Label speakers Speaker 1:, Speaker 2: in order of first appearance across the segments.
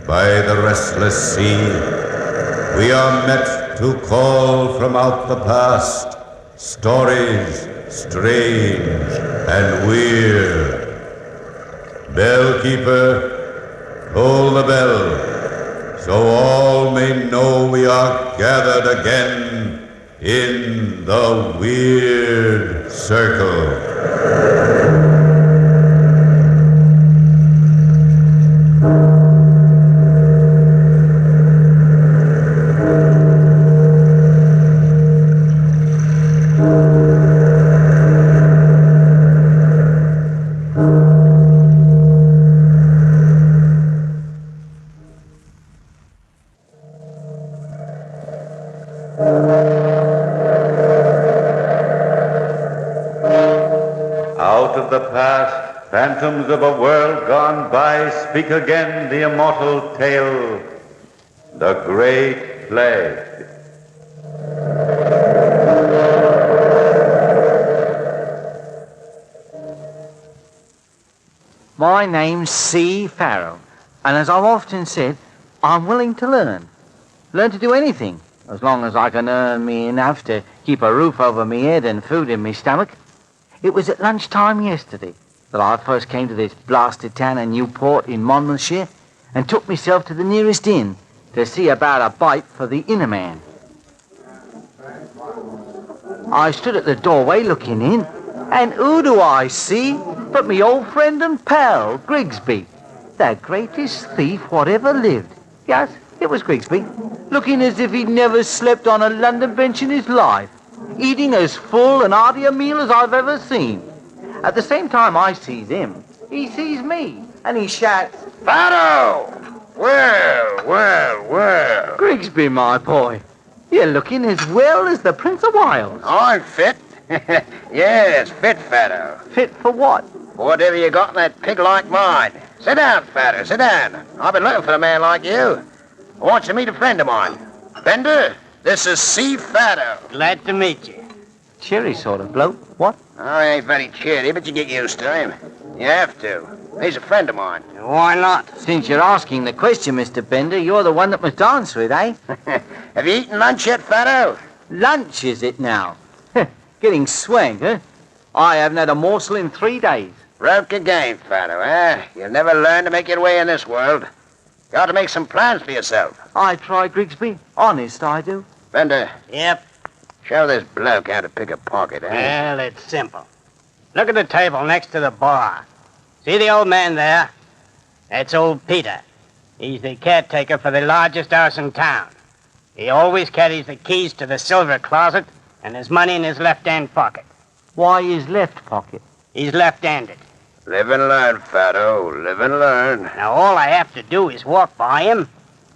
Speaker 1: by the restless sea. We are met to call from out the past stories strange and weird. Bellkeeper, toll the bell, so all may know we are gathered again in the Weird Circle. Out of the past, phantoms of a world gone by, speak again the immortal tale, the Great Plague.
Speaker 2: My name's C. Farrell, and as I've often said, I'm willing to learn. Learn to do anything, as long as I can earn me enough to keep a roof over me head and food in me stomach. It was at lunchtime yesterday that I first came to this blasted town of Newport in Monmouthshire and took myself to the nearest inn to see about a bite for the inner man. I stood at the doorway looking in, and who do I see but me old friend and pal, Grigsby, the greatest thief whatever lived. Yes, it was Grigsby, looking as if he'd never slept on a London bench in his life, eating as full and hearty a meal as I've ever seen. At the same time I sees him, he sees me, and he shouts,
Speaker 3: Farrell! Well.
Speaker 2: Grigsby, my boy, you're looking as well as the Prince of Wales.
Speaker 3: I'm fit. Yes, fit, Farrell.
Speaker 2: Fit for what?
Speaker 3: Whatever you got in that pig-like mind. Sit down, Farrell, sit down. I've been looking for a man like you. I want you to meet a friend of mine. Bender, this is C. Farrell.
Speaker 4: Glad to meet you.
Speaker 2: Cheery sort of bloke. What?
Speaker 3: Oh, he ain't very cheery, but you get used to him. You have to. He's a friend of mine.
Speaker 4: Why not?
Speaker 2: Since you're asking the question, Mr. Bender, you're the one that must answer it, eh?
Speaker 3: Have you eaten lunch yet, Farrell?
Speaker 2: Lunch, is it now? Getting swanked, huh? I haven't had a morsel in 3 days.
Speaker 3: Broke again, Farrell, eh? You'll never learn to make your way in this world. Got to make some plans for yourself.
Speaker 2: I try, Grigsby. Honest, I do.
Speaker 3: Bender.
Speaker 4: Yep.
Speaker 3: Show this bloke how to pick a pocket, eh?
Speaker 4: Well, it's simple. Look at the table next to the bar. See the old man there? That's old Peter. He's the caretaker for the largest house in town. He always carries the keys to the silver closet and his money in his left-hand pocket.
Speaker 2: Why his left pocket?
Speaker 4: He's left-handed.
Speaker 3: Live and learn, Farrell. Live and learn.
Speaker 4: Now, all I have to do is walk by him,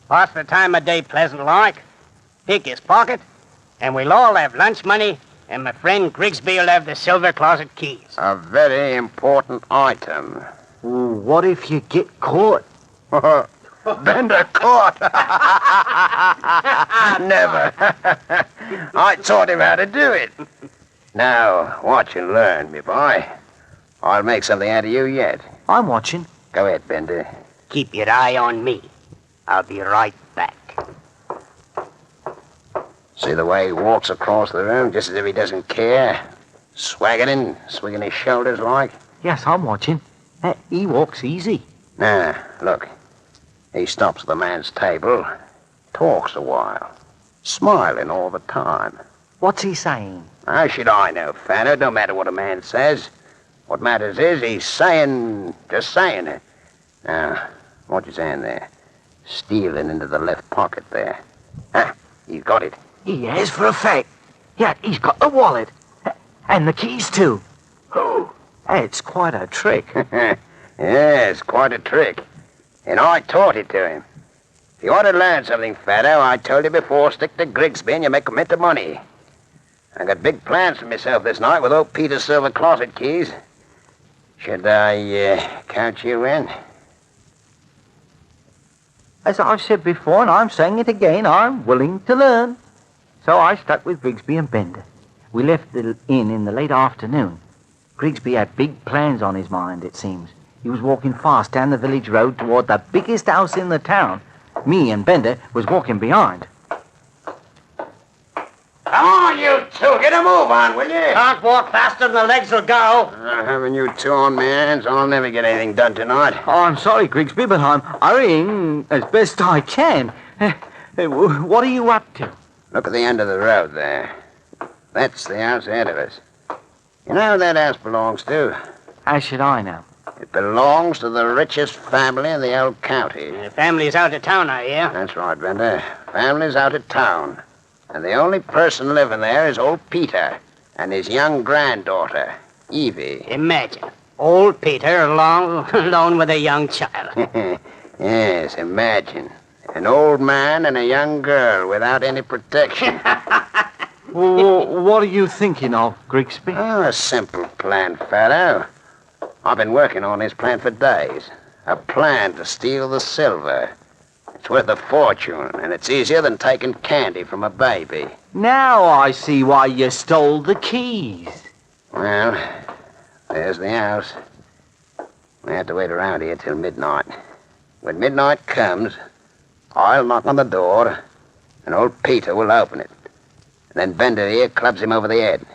Speaker 4: pass the time of day pleasant-like, pick his pocket, and we'll all have lunch money, and my friend Grigsby will have the silver closet keys.
Speaker 3: A very important item.
Speaker 2: Ooh, what if you get caught?
Speaker 3: Bender caught. Never. I taught him how to do it. Now, watch and learn, me boy. I'll make something out of you yet.
Speaker 2: I'm watching.
Speaker 3: Go ahead, Bender.
Speaker 4: Keep your eye on me. I'll be right back.
Speaker 3: See the way he walks across the room, just as if he doesn't care? Swaggering, swinging his shoulders like?
Speaker 2: Yes, I'm watching. He walks easy.
Speaker 3: Now, look. He stops at the man's table, talks a while, smiling all the time.
Speaker 2: What's he saying?
Speaker 3: How should I know, Fanner? Don't matter what a man says. What matters is he's just saying it. Now, watch his hand there. Stealing into the left pocket there. He's got it.
Speaker 2: He has for a fact. Yeah, he's got the wallet. And the keys, too. Oh, it's quite a trick.
Speaker 3: Yes, quite a trick. And I taught it to him. If you want to learn something, Fatto, I told you before, stick to Grigsby and you make a mint of money. I got big plans for myself this night with old Peter's silver closet keys. Should I count you in?
Speaker 2: As I've said before, and I'm saying it again, I'm willing to learn. So I stuck with Grigsby and Bender. We left the inn in the late afternoon. Grigsby had big plans on his mind, it seems. He was walking fast down the village road toward the biggest house in the town. Me and Bender was walking behind.
Speaker 3: Come on, you two. Get a move on, will you?
Speaker 4: Can't walk faster than the legs will go.
Speaker 3: Having you two on my hands, I'll never get anything done tonight.
Speaker 2: Oh, I'm sorry, Grigsby, but I'm hurrying as best I can. What are you up to?
Speaker 3: Look at the end of the road there. That's the house ahead of us. You know who that house belongs to?
Speaker 2: How should I know?
Speaker 3: It belongs to the richest family in the old county.
Speaker 4: The family's out of town, I hear.
Speaker 3: That's right, Bender. Family's out of town. And the only person living there is old Peter and his young granddaughter, Evie.
Speaker 4: Imagine. Old Peter alone with a young child.
Speaker 3: Yes, imagine. An old man and a young girl without any protection.
Speaker 2: What are you thinking of, Grigsby?
Speaker 3: Oh, a simple plan, Farrell. I've been working on this plan for days. A plan to steal the silver. It's worth a fortune, and it's easier than taking candy from a baby.
Speaker 2: Now I see why you stole the keys.
Speaker 3: Well, there's the house. We have to wait around here till midnight. When midnight comes, I'll knock on the door, and old Peter will open it. And then Bender here clubs him over the head.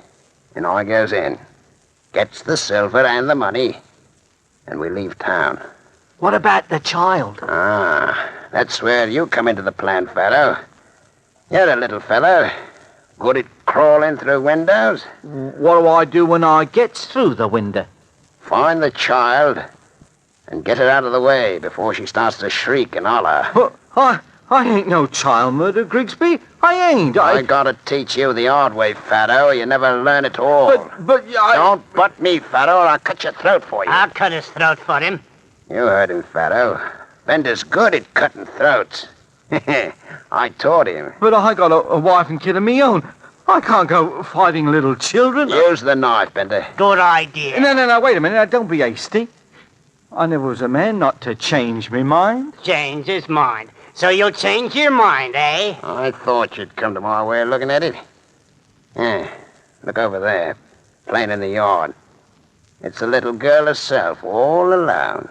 Speaker 3: And I goes in, gets the silver and the money, and we leave town.
Speaker 2: What about the child?
Speaker 3: That's where you come into the plan, Farrell. You're a little fellow, good at crawling through windows.
Speaker 2: What do I do when I gets through the window?
Speaker 3: Find the child and get her out of the way before she starts to shriek and holler.
Speaker 2: I ain't no child murder, Grigsby. I ain't.
Speaker 3: I gotta teach you the hard way, Farrell, or you never learn at all.
Speaker 2: But
Speaker 3: Don't butt me, Farrell, or I'll cut your throat for you.
Speaker 4: I'll cut his throat for him.
Speaker 3: You heard him, Farrell. Bender's good at cutting throats. I taught him.
Speaker 2: But I got a wife and kid of me own. I can't go fighting little children.
Speaker 3: Use the knife, Bender.
Speaker 4: Good idea.
Speaker 2: No, wait a minute. Now, don't be hasty. I never was a man not to change me mind.
Speaker 4: Change his mind. So you'll change your mind, eh?
Speaker 3: I thought you'd come to my way of looking at it. Yeah, look over there, playing in the yard. It's the little girl herself, all alone.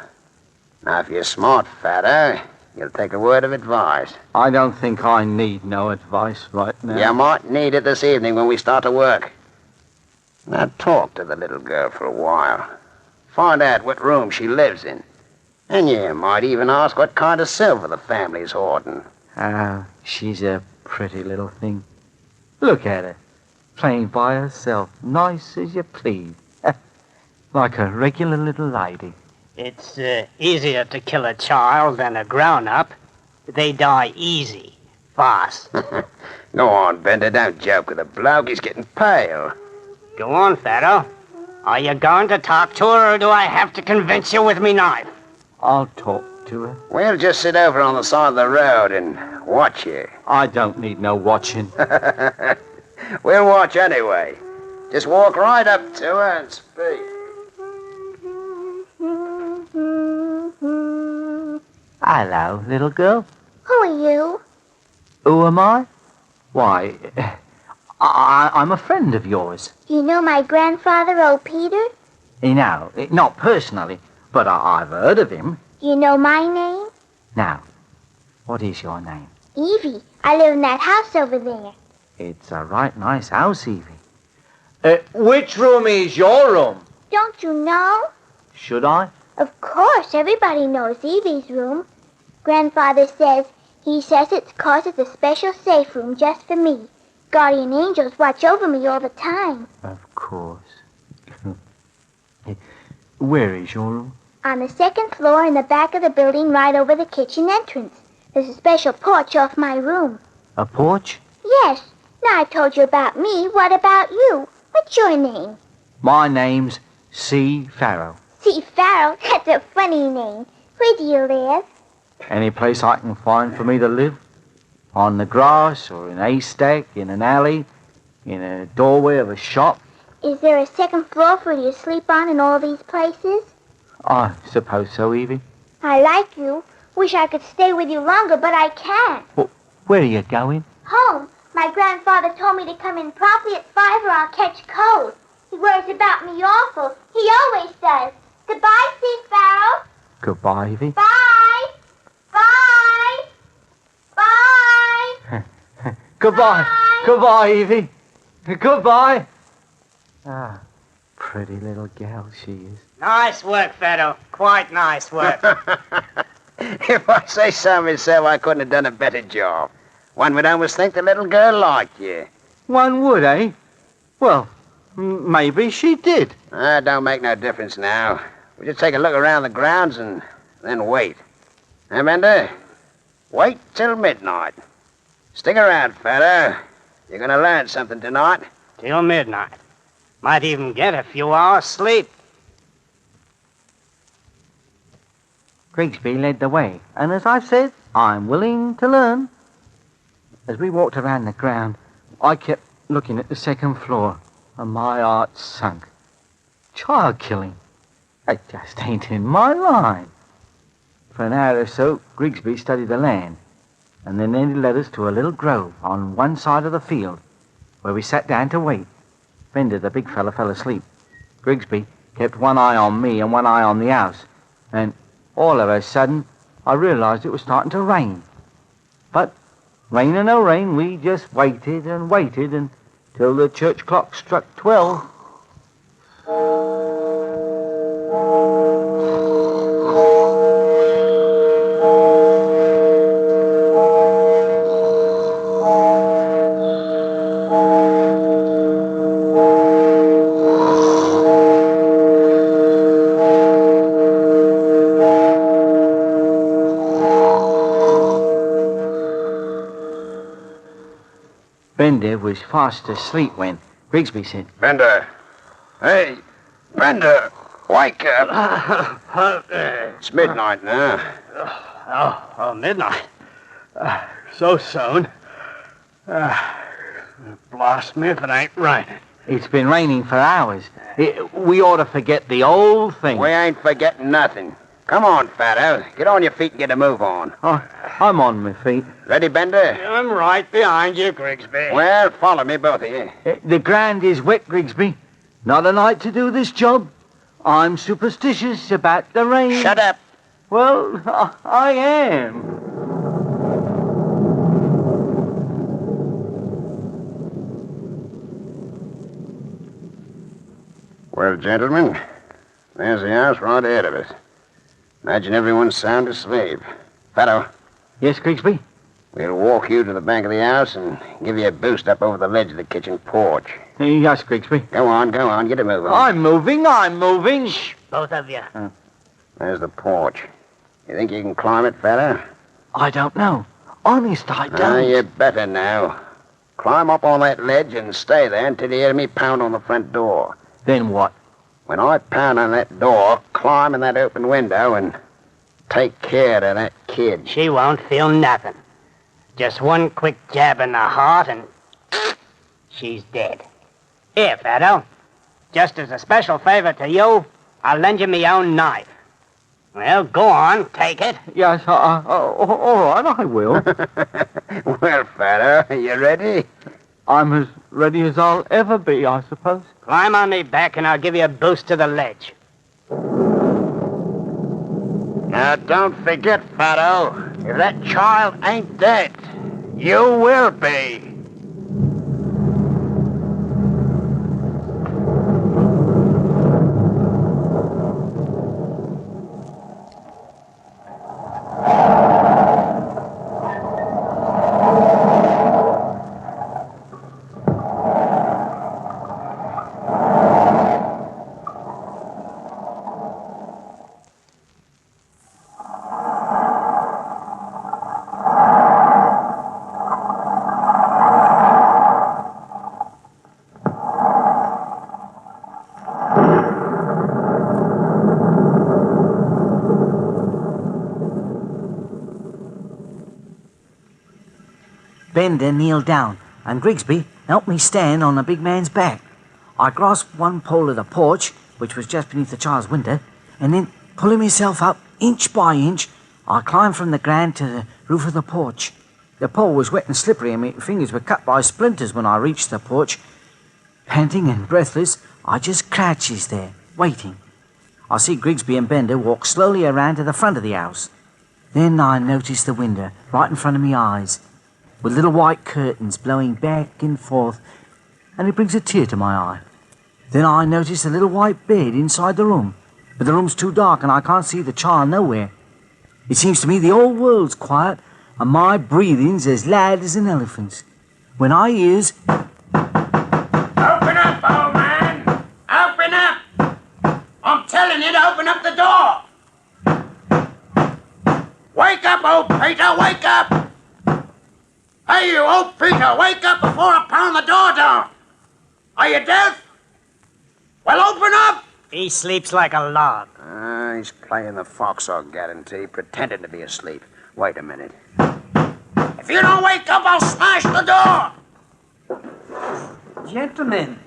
Speaker 3: Now, if you're smart, Fatter, you'll take a word of advice.
Speaker 2: I don't think I need no advice right now.
Speaker 3: You might need it this evening when we start to work. Now, talk to the little girl for a while. Find out what room she lives in. And you might even ask what kind of silver the family's hoarding.
Speaker 2: Oh, she's a pretty little thing. Look at her, playing by herself, nice as you please. Like a regular little lady.
Speaker 4: It's easier to kill a child than a grown-up. They die easy, fast.
Speaker 3: Go on, Bender, don't joke with the bloke. He's getting pale.
Speaker 4: Go on, Farrell. Are you going to talk to her, or do I have to convince you with me knife?
Speaker 2: I'll talk to her.
Speaker 3: We'll just sit over on the side of the road and watch you.
Speaker 2: I don't need no watching.
Speaker 3: We'll watch anyway. Just walk right up to her and speak.
Speaker 2: Hello, little girl.
Speaker 5: Who are you?
Speaker 2: Who am I? Why, I'm a friend of yours.
Speaker 5: You know my grandfather, old Peter?
Speaker 2: No, not personally, but I've heard of him.
Speaker 5: You know my name?
Speaker 2: Now, what is your name?
Speaker 5: Evie. I live in that house over there.
Speaker 2: It's a right nice house, Evie. Which room is your room?
Speaker 5: Don't you know?
Speaker 2: Should I?
Speaker 5: Of course, everybody knows Evie's room. Grandfather says it's 'cause it's a special safe room just for me. Guardian angels watch over me all the time.
Speaker 2: Of course. Where is your room?
Speaker 5: On the second floor in the back of the building right over the kitchen entrance. There's a special porch off my room.
Speaker 2: A porch?
Speaker 5: Yes. Now I told you about me. What about you? What's your name?
Speaker 2: My name's C. Farrell.
Speaker 5: C. Farrell? That's a funny name. Where do you live?
Speaker 2: Any place I can find for me to live? On the grass, or in a haystack, in an alley, in a doorway of a shop?
Speaker 5: Is there a second floor for you to sleep on in all these places?
Speaker 2: I suppose so, Evie.
Speaker 5: I like you. Wish I could stay with you longer, but I can't.
Speaker 2: Well, where are you going?
Speaker 5: Home. My grandfather told me to come in promptly at 5 or I'll catch cold. He worries about me awful. He always does. Goodbye, Steve Farrell.
Speaker 2: Goodbye, Evie.
Speaker 5: Bye. Bye. Bye.
Speaker 2: Goodbye.
Speaker 5: Bye.
Speaker 2: Goodbye, Evie. Goodbye. Ah, pretty little gal she is.
Speaker 4: Nice work, Farrell. Quite nice work.
Speaker 3: If I say so myself, I couldn't have done a better job. One would almost think the little girl liked you.
Speaker 2: One would, eh? Well, maybe she did.
Speaker 3: Don't make no difference now. We'll just take a look around the grounds and then wait. Bender? Wait till midnight. Stick around, Farrell. You're going to learn something tonight.
Speaker 4: Till midnight. Might even get a few hours sleep.
Speaker 2: Grigsby led the way, and as I've said, I'm willing to learn. As we walked around the ground, I kept looking at the second floor, and my heart sunk. Child killing. It just ain't in my line. For an hour or so, Grigsby studied the land, and then he led us to a little grove on one side of the field, where we sat down to wait. Bender, the big fella, fell asleep. Grigsby kept one eye on me and one eye on the house, and all of a sudden, I realized it was starting to rain. But rain or no rain, we just waited and waited until the church clock struck 12. Bender was fast asleep when Grigsby said,
Speaker 3: Bender. Hey, Bender, wake up. It's midnight now.
Speaker 4: Midnight. So soon. Blast me if it ain't raining.
Speaker 2: "It's been raining for hours. We ought to forget the old thing."
Speaker 3: We ain't forgetting nothing. Come on, Farrell. Get on your feet and get a move on.
Speaker 2: Oh, I'm on my feet.
Speaker 3: Ready, Bender?
Speaker 4: I'm right behind you, Grigsby.
Speaker 3: Well, follow me, both of you.
Speaker 2: The ground is wet, Grigsby. Not a night to do this job. I'm superstitious about the rain.
Speaker 3: Shut up.
Speaker 2: Well, I am.
Speaker 3: Well, gentlemen, there's the house right ahead of us. Imagine everyone's sound asleep. Farrell,
Speaker 2: Yes, Grigsby?
Speaker 3: we'll walk you to the back of the house and give you a boost up over the ledge of the kitchen porch.
Speaker 2: Yes, Grigsby.
Speaker 3: Go on, get a move on.
Speaker 2: I'm moving.
Speaker 4: Shh, both of you.
Speaker 3: There's the porch. You think you can climb it, Farrell?
Speaker 2: I don't know. Honest, I don't.
Speaker 3: You better now. Climb up on that ledge and stay there until you hear me pound on the front door.
Speaker 2: Then what?
Speaker 3: When I pound on that door, climb in that open window and take care of that kid.
Speaker 4: She won't feel nothing. Just one quick jab in the heart and she's dead. Here, Farrell. Just as a special favor to you, I'll lend you my own knife. Well, go on, take it.
Speaker 2: Yes, all right, I will.
Speaker 3: Well, Farrell, you ready?
Speaker 2: I'm as ready as I'll ever be, I suppose.
Speaker 4: Climb on me back and I'll give you a boost to the ledge.
Speaker 3: Now, don't forget, Farrell, if that child ain't dead, you will be.
Speaker 2: Bender kneeled down, and Grigsby helped me stand on the big man's back. I grasped one pole of the porch, which was just beneath the child's window, and then, pulling myself up inch by inch, I climbed from the ground to the roof of the porch. The pole was wet and slippery, and my fingers were cut by splinters when I reached the porch. Panting and breathless, I just crouches there, waiting. I see Grigsby and Bender walk slowly around to the front of the house. Then I notice the window right in front of me eyes, with little white curtains blowing back and forth, and it brings a tear to my eye. Then I notice a little white bed inside the room, but the room's too dark and I can't see the child nowhere. It seems to me the whole world's quiet and my breathing's as loud as an elephant's. When I hears...
Speaker 3: Open up, old man! Open up! I'm telling you to open up the door! Wake up, old Peter, wake up! Hey, you old Peter, wake up before I pound the door down! Are you deaf? Well, open up!
Speaker 4: He sleeps like a log.
Speaker 3: He's playing the fox, I'll guarantee, pretending to be asleep. Wait a minute. If you don't wake up, I'll smash the door!
Speaker 6: Gentlemen!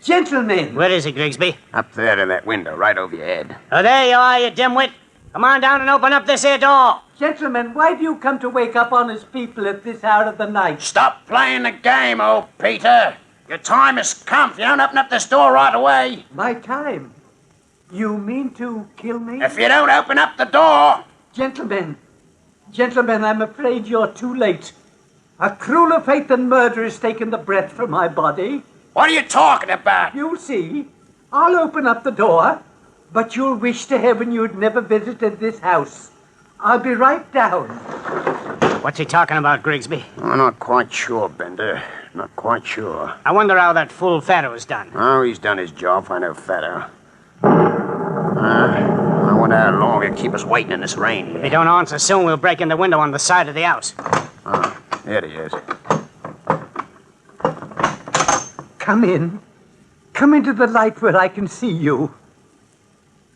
Speaker 6: Gentlemen!
Speaker 4: Where is he, Grigsby?
Speaker 3: Up there in that window, right over your head.
Speaker 4: Oh, there you are, you dimwit. Come on down and open up this here door.
Speaker 6: Gentlemen, why do you come to wake up honest people at this hour of the night?
Speaker 3: Stop playing the game, old Peter. Your time has come. If you don't open up this door right away.
Speaker 6: My time? You mean to kill me?
Speaker 3: If you don't open up the door.
Speaker 6: Gentlemen, I'm afraid you're too late. A crueler fate than murder has taken the breath from my body.
Speaker 3: What are you talking about?
Speaker 6: You'll see. I'll open up the door, but you'll wish to heaven you'd never visited this house. I'll be right down.
Speaker 4: What's he talking about, Grigsby?
Speaker 3: I'm not quite sure, Bender. Not quite sure.
Speaker 4: I wonder how that fool Farrell's done.
Speaker 3: Oh, he's done his job. Find out Farrell. I wonder how long he'll keep us waiting in this rain.
Speaker 4: If he don't answer soon, we'll break in the window on the side of the house.
Speaker 3: Oh, there he is.
Speaker 6: Come in. Come into the light where I can see you.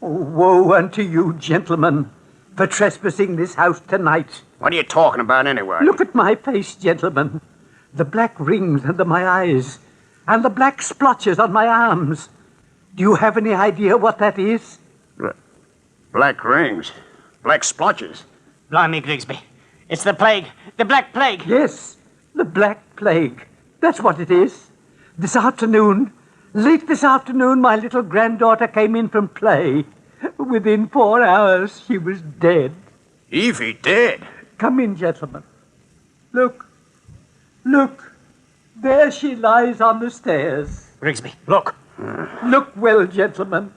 Speaker 6: Oh, woe unto you, gentlemen, for trespassing this house tonight.
Speaker 3: What are you talking about anyway?
Speaker 6: Look at my face, gentlemen. The black rings under my eyes, and the black splotches on my arms. Do you have any idea what that is?
Speaker 3: Black rings. Black splotches.
Speaker 4: Blimey, Grigsby. It's the plague. The Black Plague.
Speaker 6: Yes, the Black Plague. That's what it is. This afternoon, late this afternoon, my little granddaughter came in from play. Within 4 hours, she was dead.
Speaker 3: Evie dead?
Speaker 6: Come in, gentlemen. Look. Look. There she lies on the stairs.
Speaker 4: Grigsby, look.
Speaker 6: Look well, gentlemen,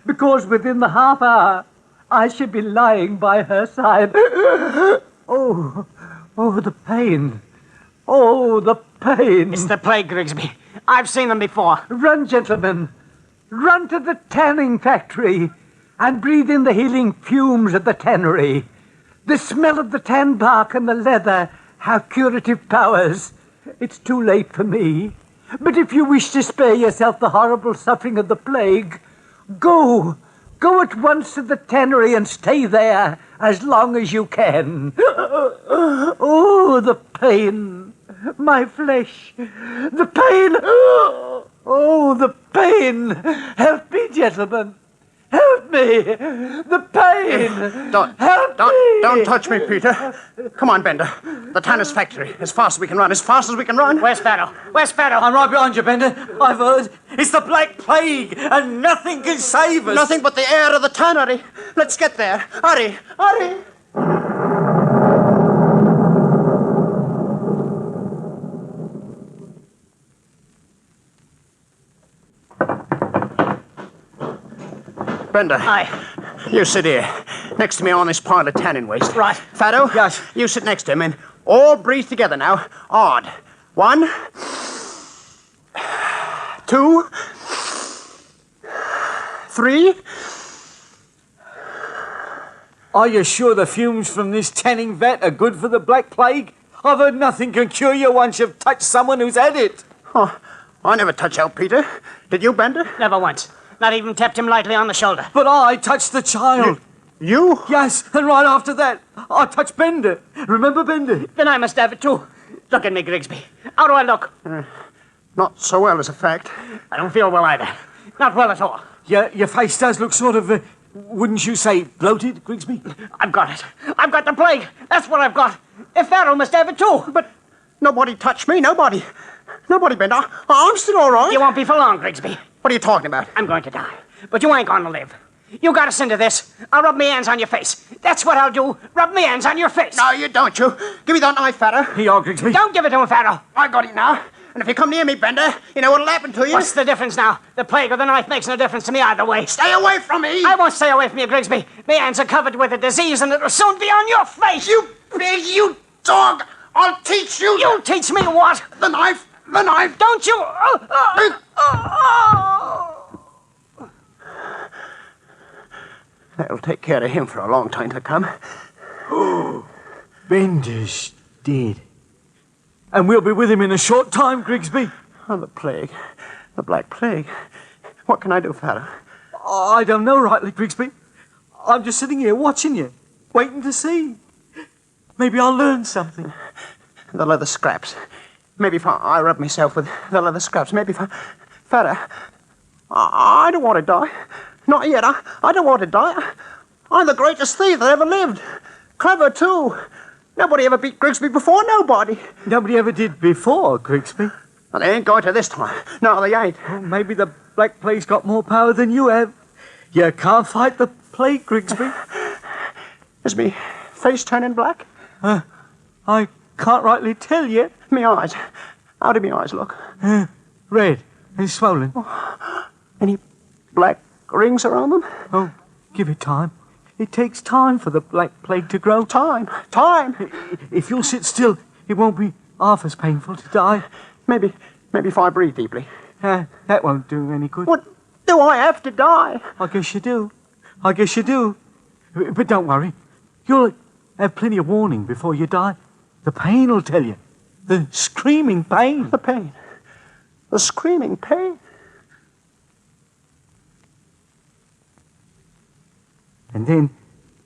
Speaker 6: because within the half hour, I shall be lying by her side. Oh, the pain. Oh, the pain.
Speaker 4: It's the plague, Grigsby. I've seen them before.
Speaker 6: Run, gentlemen. Run to the tanning factory and breathe in the healing fumes of the tannery. The smell of the tan bark and the leather have curative powers. It's too late for me. But if you wish to spare yourself the horrible suffering of the plague, go. Go at once to the tannery and stay there as long as you can. Oh, the pain. My flesh. The pain. Oh, the pain. Help me, gentlemen. Help me. The pain.
Speaker 7: Don't touch me, Peter. Come on, Bender. The tanner's factory. As fast as we can run. As fast as we can run.
Speaker 4: Where's Farrell? Where's Farrell?
Speaker 2: I'm right behind you, Bender. I've heard. It's the Black Plague, and nothing can save us.
Speaker 7: Nothing but the air of the tannery. Let's get there. Hurry, hurry. Bender.
Speaker 4: Aye.
Speaker 7: You sit here, next to me on this pile of tanning waste.
Speaker 4: Right.
Speaker 7: Farrell?
Speaker 2: Yes.
Speaker 7: You sit next to him and all breathe together now. Odd. 1, 2, 3.
Speaker 2: Are you sure the fumes from this tanning vat are good for the Black Plague? I've heard nothing can cure you once you've touched someone who's had it.
Speaker 7: Oh, I never touch out Peter. Did you, Bender?
Speaker 4: Never once. Not even tapped him lightly on the shoulder.
Speaker 2: But I touched the child.
Speaker 7: You?
Speaker 2: Yes, and right after that, I touched Bender. Remember Bender?
Speaker 4: Then I must have it too. Look at me, Grigsby. How do I look?
Speaker 7: Not so well, as a fact.
Speaker 4: I don't feel well either. Not well at all.
Speaker 2: Your face does look sort of, wouldn't you say, bloated, Grigsby?
Speaker 4: I've got it. I've got the plague. That's what I've got. If Farrell must have it too.
Speaker 7: But nobody touched me. Nobody. Nobody, Bender. I'm still all right.
Speaker 4: You won't be for long, Grigsby.
Speaker 7: What are you talking about?
Speaker 4: I'm going to die. But you ain't going to live. You got us into this. I'll rub my hands on your face. That's what I'll do. Rub my hands on your face.
Speaker 7: No, you don't, you. Give me that knife, Farrell.
Speaker 6: Here you are, Grigsby.
Speaker 4: Don't give it to him, Farrell.
Speaker 7: I got it now. And if you come near me, Bender, you know what'll happen to you.
Speaker 4: What's the difference now? The plague or the knife makes no difference to me either way.
Speaker 7: Stay away from me!
Speaker 4: I won't stay away from you, Grigsby. My hands are covered with a disease and it'll soon be on your face.
Speaker 7: You pig, you dog! I'll teach you!
Speaker 4: You'll teach me what?
Speaker 7: The knife! The knife!
Speaker 4: Don't you...
Speaker 7: That'll take care of him for a long time to come.
Speaker 6: Bender's dead. And we'll be with him in a short time, Grigsby.
Speaker 7: Oh, the plague. The Black Plague. What can I do, Farrell?
Speaker 6: I don't know rightly, Grigsby. I'm just sitting here watching you, waiting to see. Maybe I'll learn something.
Speaker 7: The leather scraps. Maybe if I rub myself with the leather scraps, maybe if I... Farrell, I don't want to die. Not yet. I don't want to die. I'm the greatest thief that ever lived. Clever, too. Nobody ever beat Grigsby before, nobody.
Speaker 6: Nobody ever did before, Grigsby.
Speaker 7: Well, they ain't going to this time. No, they ain't.
Speaker 6: Well, maybe the Black Plague's got more power than you have. You can't fight the plague, Grigsby.
Speaker 7: Is me face turning black?
Speaker 6: I can't rightly tell yet.
Speaker 7: Me eyes. How do me eyes look?
Speaker 6: Red and swollen.
Speaker 7: Any black rings around them?
Speaker 6: Oh, give it time. It takes time for the Black Plague to grow.
Speaker 7: Time.
Speaker 6: If you'll sit still, it won't be half as painful to die.
Speaker 7: Maybe if I breathe deeply.
Speaker 6: That won't do any good.
Speaker 7: What? Do I have to die?
Speaker 6: I guess you do. But don't worry. You'll have plenty of warning before you die. The pain will tell you. The screaming pain.
Speaker 7: The pain. The screaming pain.
Speaker 6: And then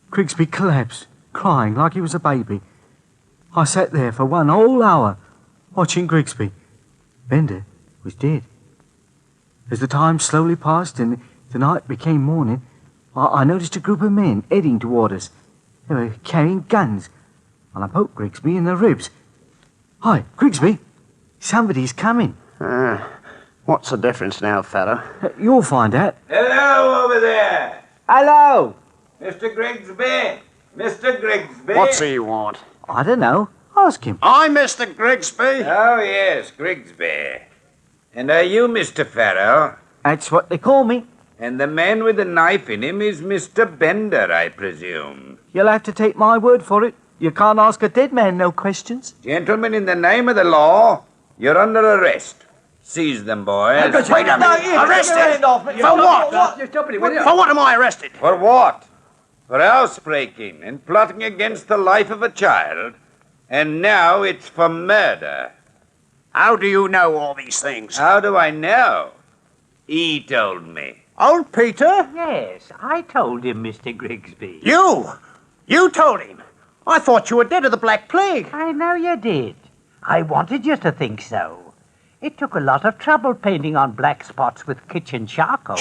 Speaker 6: Grigsby collapsed, crying like he was a baby. I sat there for 1 whole hour, watching Grigsby. Bender was dead. As the time slowly passed and the night became morning, I noticed a group of men heading toward us. They were carrying guns, and I poked Grigsby in the ribs. Hi, Grigsby, somebody's coming.
Speaker 7: What's the difference now, Farrell?
Speaker 6: You'll find out.
Speaker 8: Hello over there.
Speaker 6: Hello.
Speaker 8: Mr. Grigsby. Mr. Grigsby.
Speaker 7: What's he want?
Speaker 6: I don't know. Ask him.
Speaker 7: I'm Mr. Grigsby.
Speaker 8: Oh, yes, Grigsby. And are you Mr. Farrell?
Speaker 6: That's what they call me.
Speaker 8: And the man with the knife in him is Mr. Bender, I presume.
Speaker 6: You'll have to take my word for it. You can't ask a dead man no questions.
Speaker 8: Gentlemen, in the name of the law, you're under arrest. Seize them, boys.
Speaker 7: Wait a minute. Arrested? For what? For what am I arrested?
Speaker 8: For what? For housebreaking and plotting against the life of a child. And now it's for murder.
Speaker 7: How do you know all these things?
Speaker 8: How do I know? He told me.
Speaker 7: Old Peter?
Speaker 2: Yes, I told him, Mr. Grigsby.
Speaker 7: You told him. I thought you were dead of the Black Plague.
Speaker 2: I know you did. I wanted you to think so. It took a lot of trouble painting on black spots with kitchen charcoal.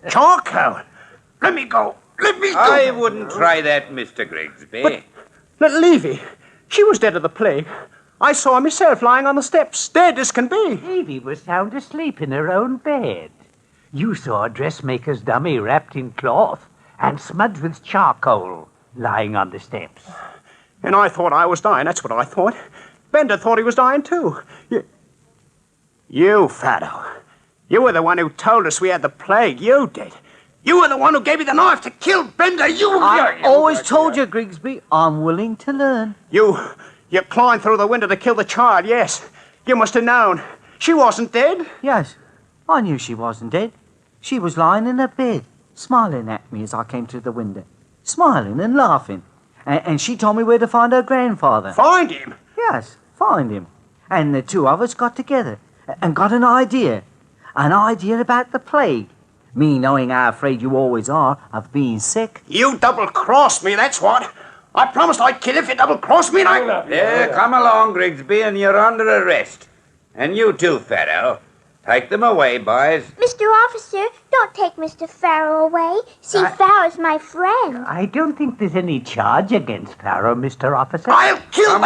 Speaker 7: Charcoal? Let me go.
Speaker 8: I wouldn't try that, Mr. Grigsby.
Speaker 7: But Levy, she was dead of the plague. I saw her myself lying on the steps, dead as can be.
Speaker 2: Evie was sound asleep in her own bed. You saw a dressmaker's dummy wrapped in cloth and smudged with charcoal lying on the steps.
Speaker 7: And I thought I was dying, that's what I thought. Bender thought he was dying too. You, Farrell. You were the one who told us we had the plague. You did. You were the one who gave me the knife to kill Bender.
Speaker 6: I always told you, Grigsby, I'm willing to learn.
Speaker 7: You climbed through the window to kill the child, yes. You must have known. She wasn't dead.
Speaker 6: Yes, I knew she wasn't dead. She was lying in her bed, smiling at me as I came to the window. Smiling and laughing. And she told me where to find her grandfather.
Speaker 7: Find him?
Speaker 6: Yes, find him. And the two of us got together and got an idea. An idea about the plague. Me knowing how afraid you always are of being sick.
Speaker 7: You double-crossed me, that's what. I promised I'd kill if you double-crossed me, and I...
Speaker 8: Come along, Grigsby, and you're under arrest. And you too, Farrell. Take them away, boys.
Speaker 5: Mr. Officer, don't take Mr. Farrell away. See, Farrell's my friend.
Speaker 6: I don't think there's any charge against Farrell, Mr. Officer.
Speaker 7: I'll kill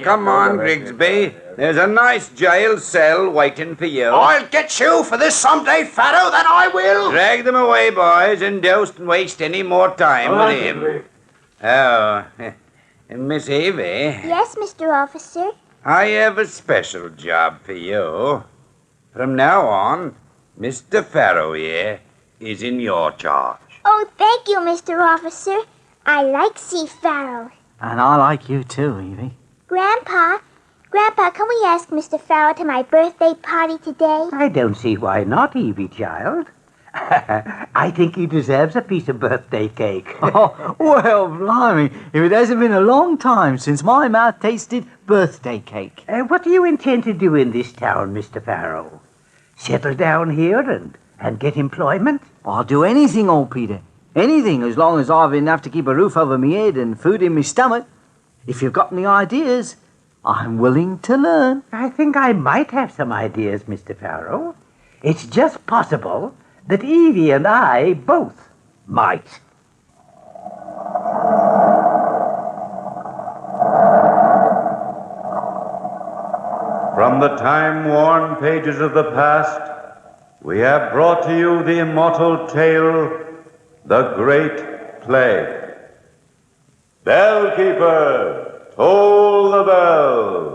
Speaker 8: Come on, Grigsby. There's a nice jail cell waiting for you.
Speaker 7: I'll get you for this someday, Farrell, that I will.
Speaker 8: Drag them away, boys, and don't waste any more time with him. Oh, Miss Evie.
Speaker 5: Yes, Mr. Officer.
Speaker 8: I have a special job for you. From now on, Mr. Farrell here is in your charge.
Speaker 5: Oh, thank you, Mr. Officer. I like C. Farrell.
Speaker 2: And I like you too, Evie.
Speaker 5: Grandpa, can we ask Mr. Farrell to my birthday party today?
Speaker 6: I don't see why not, Evie, child. I think he deserves a piece of birthday cake.
Speaker 2: Oh, well, blimey, if it hasn't been a long time since my mouth tasted birthday cake.
Speaker 6: What do you intend to do in this town, Mr. Farrell? Settle down here and get employment?
Speaker 2: I'll do anything, old Peter. Anything, as long as I've enough to keep a roof over me head and food in my stomach. If you've got any ideas, I'm willing to learn.
Speaker 6: I think I might have some ideas, Mr. Farrell. It's just possible that Evie and I both might.
Speaker 1: From the time-worn pages of the past, we have brought to you the immortal tale, The Great Plague. Bellkeeper, toll the bell.